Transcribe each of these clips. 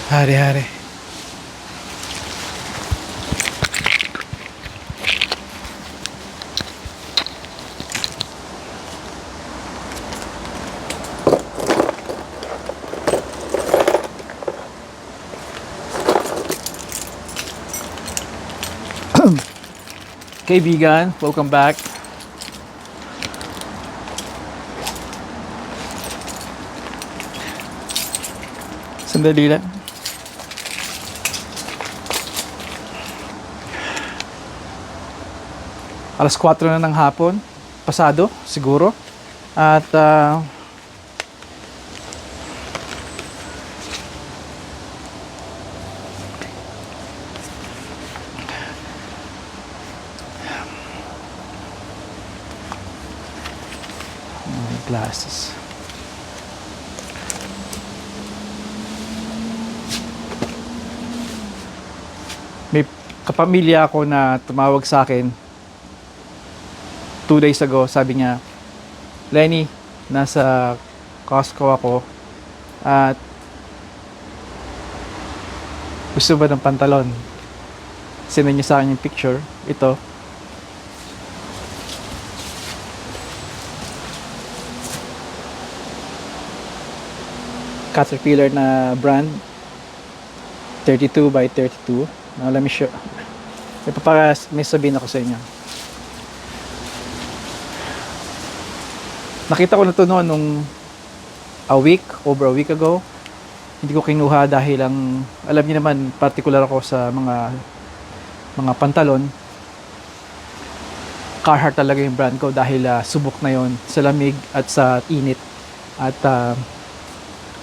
Hari-hari. Kaibigan, welcome back. Sandali lang. Alas 4 na ng hapon, pasado siguro. At glasses. May kapamilya ako na tumawag sa akin 2 days ago. Sabi niya, Lenny, nasa Costco ako at gusto ba ng pantalon? Sinend niya sa akin yung picture. Ito. Caterpillar na brand. 32 by 32. Now, let me show. May sabihin ako sa inyo. Nakita ko na to noon nung over a week ago. Hindi ko kinuha dahil alam niyo naman, particular ako sa mga pantalon. Carhartt talaga yung brand ko dahil subok na yon sa lamig at sa init. At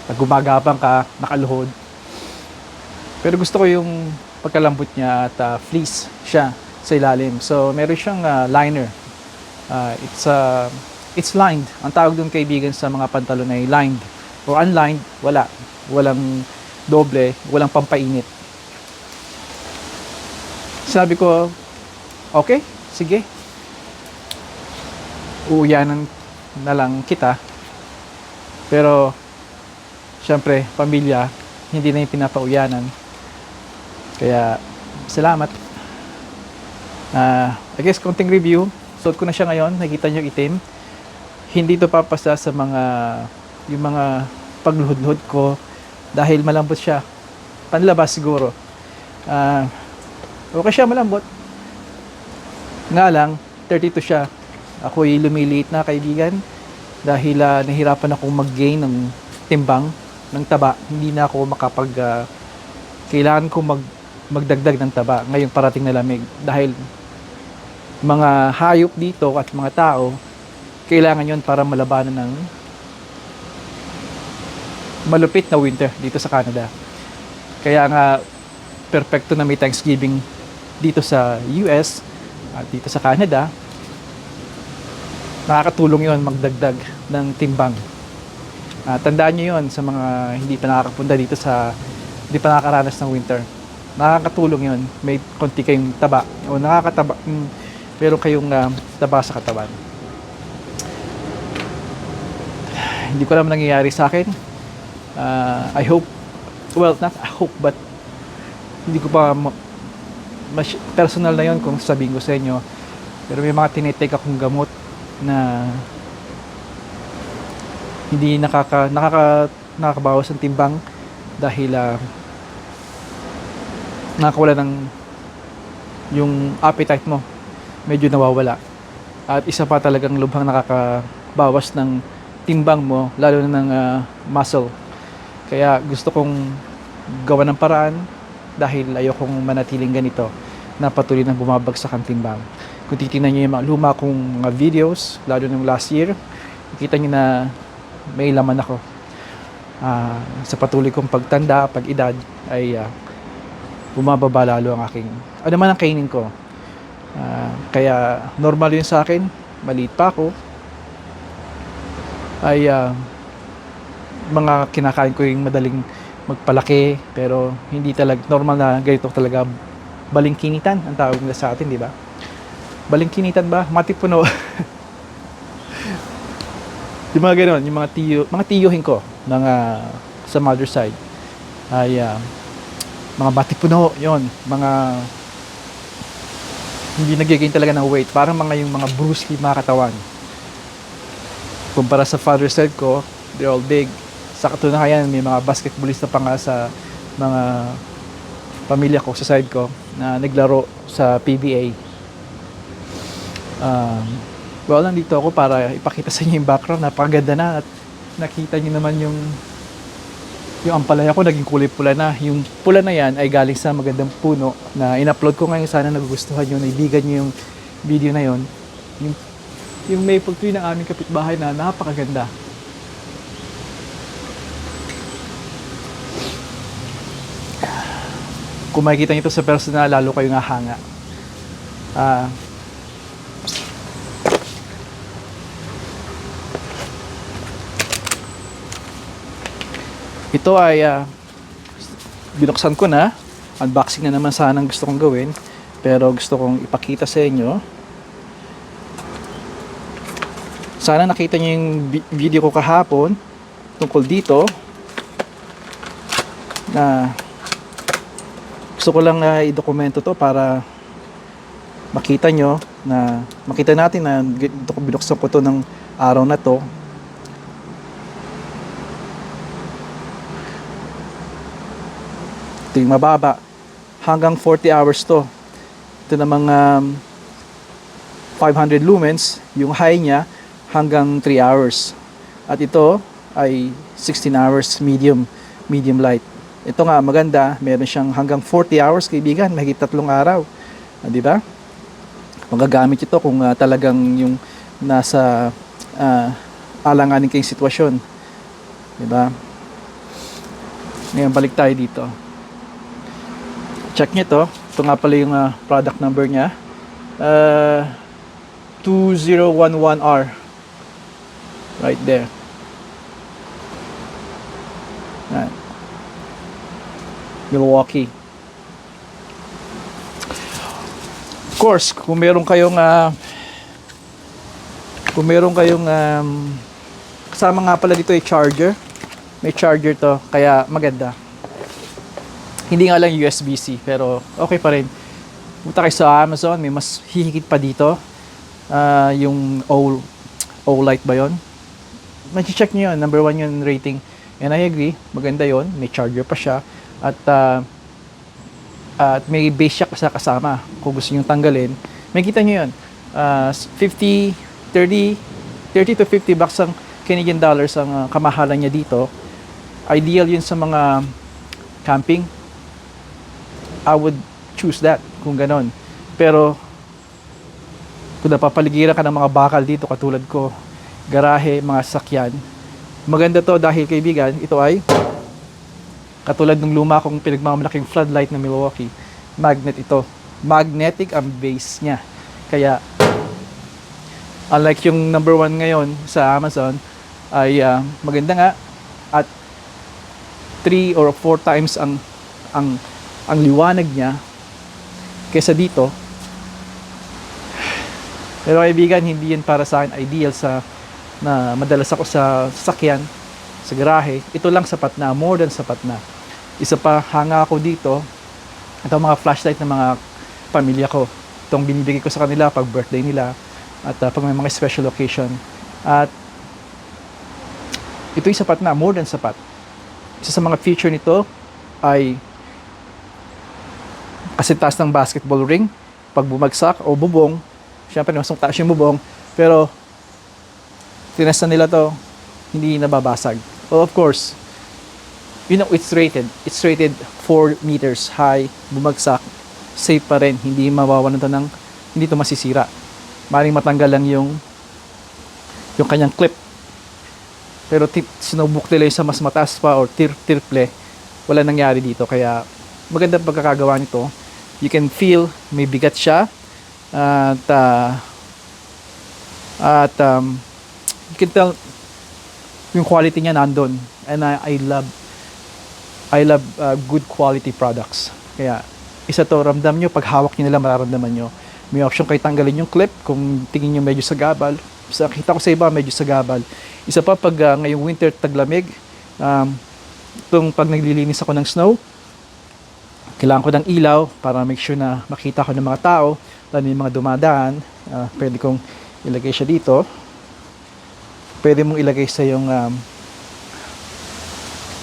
pag gumagapang ka, nakaluhod. Pero gusto ko yung pagkalambot niya at fleece siya sa ilalim. So meron siyang liner. It's lined. Ang tawag doon, kaibigan, sa mga pantalon ay lined. O unlined, wala. Walang doble, walang pampainit. Sabi ko, okay, sige. Uuyanan na lang kita. Pero, syempre, pamilya, hindi na yung pinapauyanan. Kaya, salamat. I guess, konting review. Suot ko na siya ngayon. Nakita niyo itim. Hindi to papasa sa yung mga pagluhod-luhod ko dahil malambot siya. Panlabas siguro. Okay siya, malambot. Nga lang, 32 siya. Ako'y lumiliit na, kaibigan, dahil nahirapan akong mag-gain ng timbang, ng taba. Hindi na ako kailangan ko magdagdag ng taba ngayong parating na lamig. Dahil mga hayop dito at mga tao, kailangan yon para malabanan ng malupit na winter dito sa Canada. Kaya nga, perfecto na may Thanksgiving dito sa US at dito sa Canada. Nakakatulong yon magdagdag ng timbang. Tandaan nyo yon sa mga hindi pa nakakapunta dito hindi pa nakakaranas ng winter. Nakakatulong yon. May konti kayong taba o meron kayong taba sa katawan. Hindi ko alam nangyayari sa akin. I hope, well, not I hope, but hindi ko pa personal na yon kung sabihin ko sa inyo. Pero may mga tinitake akong gamot na hindi nakakabawas ng timbang dahil nakakawala ng yung appetite mo, medyo nawawala. At isa pa talagang lubhang nakakabawas ng timbang mo, lalo na ng muscle. Kaya gusto kong gawa ng paraan dahil ayokong manatiling ganito na patuloy na bumabagsak ang timbang. Kung titingnan nyo yung mga luma kong mga videos, lalo ng last year, nakita nyo na may laman ako. Sa patuloy kong pagtanda, pag-edad, ay bumababa lalo ang aking, ano man ang kainin ko. Kaya normal yun sa akin, maliit pa ako, ay mga kinakain ko yung madaling magpalaki, pero hindi talaga normal na ganito talaga. Balingkinitan ang tawag nila sa atin, di ba? Balingkinitan ba? Matipuno. Yung mga gano'n, yung mga tiyohin ko sa mother side. ay mga batipuno, yon, mga hindi nag-gain talaga ng weight, parang mga yung mga Bruce Lee mga katawan. Kumpara sa father side ko, they're all big. Sa katunayan, may mga basketballista pa nga sa mga pamilya ko sa side ko na naglaro sa PBA. Well, nandito ako para ipakita sa inyo yung background. Napakaganda na at nakita niyo naman yung ampalaya ko naging kulay pula na. Yung pula na yan ay galing sa magandang puno na in-upload ko ngayon. Sana nagugustuhan nyo, naibigan nyo yung video na yon. Yung maple tree ng aming kapitbahay na napakaganda. Kung makikita nyo ito sa personal, lalo kayong hahanga. Ito ay binuksan ko na. Unboxing na naman sana ang gusto kong gawin. Pero gusto kong ipakita sa inyo. Sana nakita nyo yung video ko kahapon tungkol dito. Na gusto ko lang i-dokumento to para makita nyo na makita natin na binuksan ko to ng araw na to. Ito yung mababa. Hanggang 40 hours to. Ito namang 500 lumens. Yung high niya hanggang 3 hours. At ito ay 16 hours medium light. Ito nga maganda. Meron siyang hanggang 40 hours kaibigan. Mahigit 3 araw. Di ba? Magagamit ito kung talagang yung nasa alanganin kayong sitwasyon. Di ba? Ngayon balik tayo dito. Check nyo to. Ito nga pala yung product number niya. 2011R. Right there. Yan. Milwaukee. Of course, kung meron kayong kasama nga pala dito ay charger. May charger to, kaya maganda. Hindi nga lang USB-C, pero okay pa rin. Punta kayo sa Amazon, may mas hihigit pa dito. Yung O-Lite ba yun? Mag-check nyo yun, number 1 yung rating. And I agree, maganda yon. May charger pa siya. At may base shock sa kasama. Kung gusto nyo tanggalin, may kita nyo yun. 30 to 50 bucks ang Canadian dollars ang kamahalan niya dito. Ideal yun sa mga camping. I would choose that kung ganon. Pero kung napapaligiran ka ng mga bakal dito katulad ko, garahe, mga sakyan, maganda to dahil kaibigan, ito ay katulad ng luma kong pinagmamalaking floodlight ng Milwaukee. Magnet ito. Magnetic ang base niya. Kaya unlike yung number 1 ngayon sa Amazon ay maganda nga at 3 or 4 times ang liwanag niya kaysa dito. Pero kaibigan, hindi yan para sa akin ideal na madalas ako sa sasakyan, sa garahe. Ito lang sapat na, more than sapat na. Isa pa, hanga ako dito. Ito mga flashlight ng mga pamilya ko. Itong binibigay ko sa kanila pag birthday nila at pag may mga special occasion. At ito'y sapat na, more than sapat. Isa sa mga feature nito ay kasi taas ng basketball ring, pag bumagsak o bubong, syempre masang taas yung bubong, pero tinesta nila to, hindi nababasag. Well, of course, you know, it's rated 4 meters high, bumagsak, safe pa rin, hindi mawawalan to hindi to masisira. Maring matanggal lang yung kanyang clip. Pero sinubok nila sa mas mataas pa or triple, wala nangyari dito, kaya maganda pagkakagawa nito. You can feel may bigat siya at you can tell yung quality niya nandun, and I love good quality products. Kaya isa to, ramdam nyo pag hawak nyo nila, mararamdaman nyo. May option kayo tanggalin yung clip kung tingin nyo medyo sagabal. Kita ko sa iba medyo sagabal. Isa pa pag ngayong winter taglamig, Itong pag naglilinis ako ng snow, kailangan ko ng ilaw para make sure na makita ko ng mga tao, lalo yung mga dumadaan. Pwede kong ilagay siya dito. Pwede mong ilagay sa yung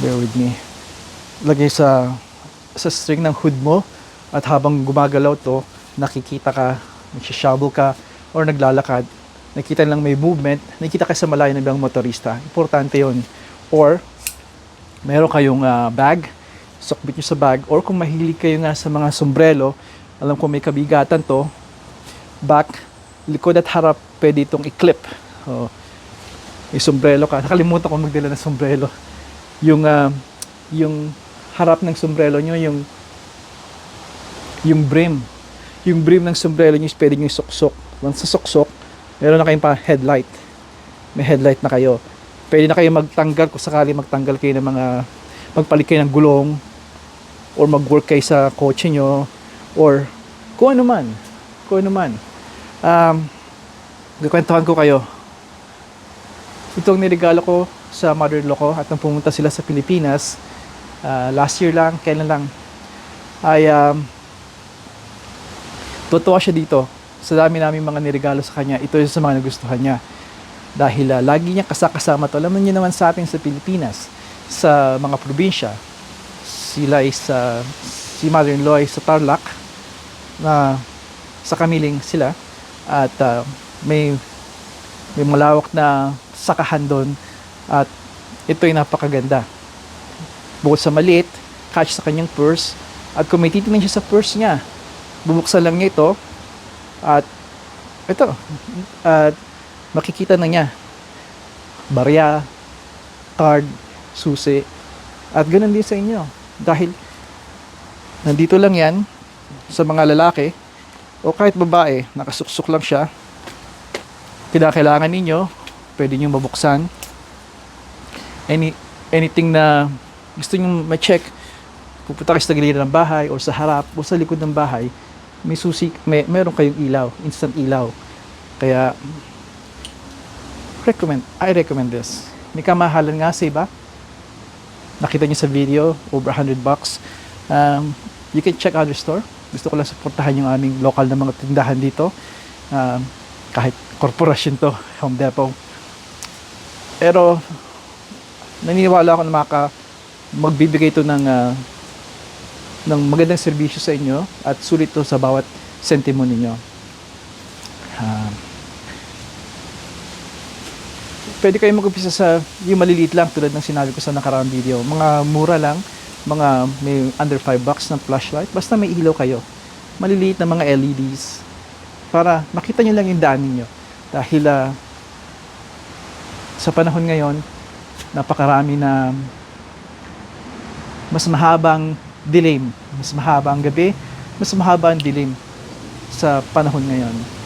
bear with me, lagay sa string ng hood mo, at habang gumagalaw to, nakikita ka, nagsha-shovel ka or naglalakad, nakita lang may movement, nakikita ka sa malayo ng ibang motorista. Importante yon. Or meron kayong bag, sukbit nyo sa bag, or kung mahilig kayo nga sa mga sombrero, alam ko may kabigatan to, back, likod at harap, pwede itong i-clip. May sombrero ka, nakalimutan ko magdala ng sombrero. Yung harap ng sombrero nyo, yung brim ng sombrero nyo, pwede nyoisuksok. Once sa suksok, meron na kayong pa headlight, may headlight na kayo. Pwede na kayo magtanggal kung sakali magtanggal kayo ng mga, magpalit kayo ng gulong, or mag-work kayo sa kotse nyo, or kung ano man. Kukwentuhan ko kayo. Itong niregalo ko sa mother-in-law ko at nang pumunta sila sa Pilipinas, last year lang, kailan lang, ay totoo siya dito. Sa dami namin mga niregalo sa kanya, ito yung sa mga nagustuhan niya. Dahil lagi niya kasama to. Alam niyo naman sa atin sa Pilipinas, sa mga probinsya, sila ay si mother-in-law ay sa Tarlac, na sa Kamiling sila, at may malawak na sakahan doon, at ito ay napakaganda. Bukod sa maliit, catch sa kanyang purse, at kung may titingnan siya sa purse niya, bubuksan lang niya ito, at makikita na niya barya, card, susi, at ganoon din sa inyo. Dahil nandito lang yan sa mga lalaki o kahit babae, nakasuksok lang siya. Kailangan ninyo, pwede nyo mabuksan. Anything na gusto nyo ma-check, pupunta kayo sa gilid ng bahay o sa harap o sa likod ng bahay, may susi, meron kayong ilaw, instant ilaw. Kaya I recommend this. May kamahalan nga sa iba. Nakita niyo sa video, over $100. You can check other store. Gusto ko lang suportahan yung aming local na mga tindahan dito. Kahit korporasyon to, Home Depot. Pero naniniwala ako na magbibigay ito ng magandang serbisyo sa inyo at sulit to sa bawat sentimo ninyo. Pwede kayo mag-umpisa sa yung maliliit lang tulad ng sinabi ko sa nakaraang video. Mga mura lang, mga may under $5 ng flashlight, basta may ilaw kayo. Maliliit na mga LEDs para makita nyo lang yung daan ninyo. Dahil sa panahon ngayon, napakarami na mas mahabang dilim, mas mahaba ang gabi, mas mahaba ang dilim sa panahon ngayon.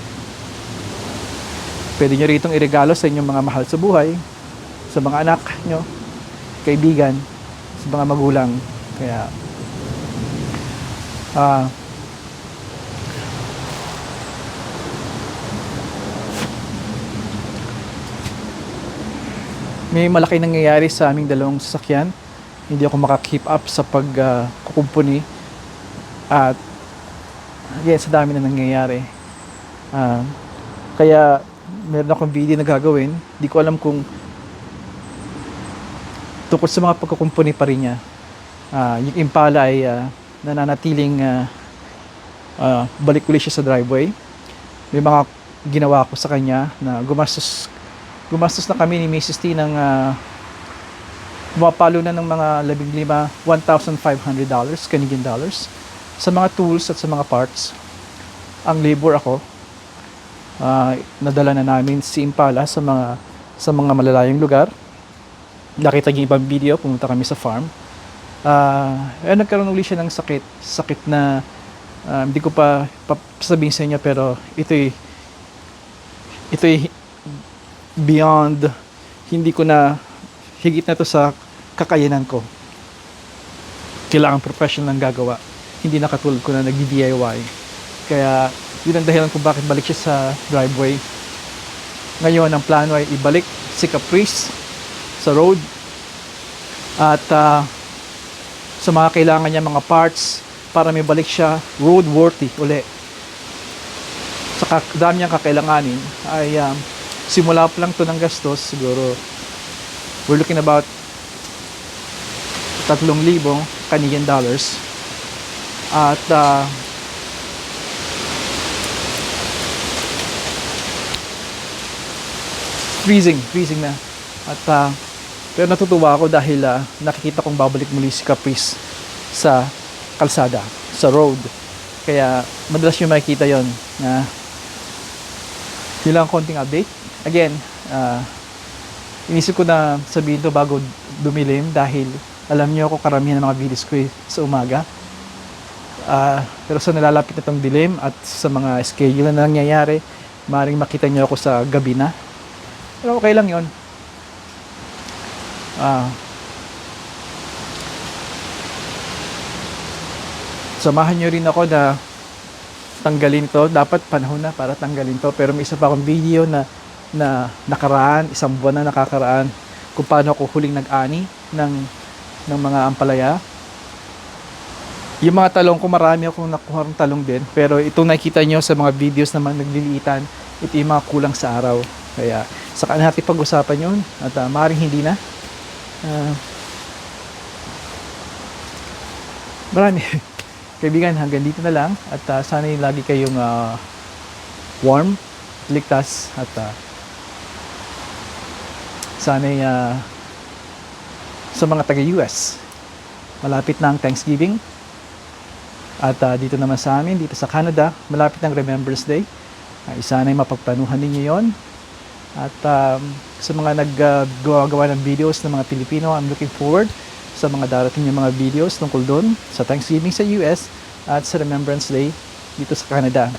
Pwede nyo ritong iregalo sa inyong mga mahal sa buhay, sa mga anak nyo, kaibigan, sa mga magulang. Kaya may malaki nangyayari sa aming dalawang sasakyan. Hindi ako maka-keep up sa pagkukumpuni at sa dami na nangyayari. Kaya meron akong video na gagawin. Di ko alam kung tungkol sa mga pagkukumpuni pa rin niya. Yung Impala ay nananatiling balik ulit siya sa driveway. May mga ginawa ko sa kanya na gumastos na kami ni Mrs. T ng pumapalo na ng mga $1,500 Canadian dollars sa mga tools at sa mga parts. Ang labor ako, nadala na namin si Impala sa mga malalayong lugar. Nakita niyo ibang video, pumunta kami sa farm. Nagkaroon ulit siya ng sakit na hindi ko pa sabihin sa inyo, pero ito'y beyond, hindi ko na, higit na to sa kakayanan ko. Kailangan professional ang gagawa. Hindi na katulad ko na nag-DIY. Kaya yun ang dahilan kung bakit balik siya sa driveway. Ngayon ang plano ay ibalik si Caprice sa road at sa mga kailangan niya mga parts para may balik siya roadworthy uli. Sa dami niyang kakailanganin ay simula pa lang to ng gastos, siguro we're looking about 3,000 Canadian dollars. At freezing na. At pero natutuwa ako dahil nakikita kong babalik muli si Caprice sa kalsada, sa road. Kaya madalas nyo makikita yon na yun lang konting update. Again, inisip ko na sabihin to bago dumilim dahil alam niyo ako karamihan ng mga videos ko sa umaga. Pero sa nalalapit na tong dilim at sa mga schedule na nangyayari, maaaring makita niyo ako sa gabi na. Pero okay lang yon. Samahan nyo rin ako na tanggalin to. Dapat panahon na para tanggalin to. Pero may isa pa akong video na nakaraan, isang buwan na nakakaraan, kung paano ako huling nag-ani ng mga ampalaya. Yung mga talong ko, marami akong nakuha ng talong din. Pero itong nakikita nyo sa mga videos na nagliliitan, ito yung mga kulang sa araw. Kaya saka natin pag-usapan yun. At maaaring hindi na. Marami. Kaibigan, hanggang dito na lang. At sana lagi kayong warm, ligtas. At sana sa mga taga-US, malapit na ang Thanksgiving. At dito naman sa amin, dito sa Canada, malapit ng Remembrance Day. Sana'y mapagplanuhan ninyo yon. At sa mga naggagawa ng videos ng mga Pilipino, I'm looking forward sa mga darating yung mga videos tungkol doon sa Thanksgiving sa US at sa Remembrance Day dito sa Canada.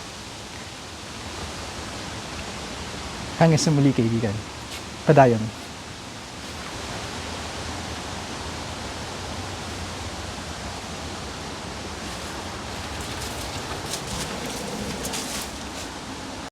Hanggang sa muli, kaibigan. Padayon.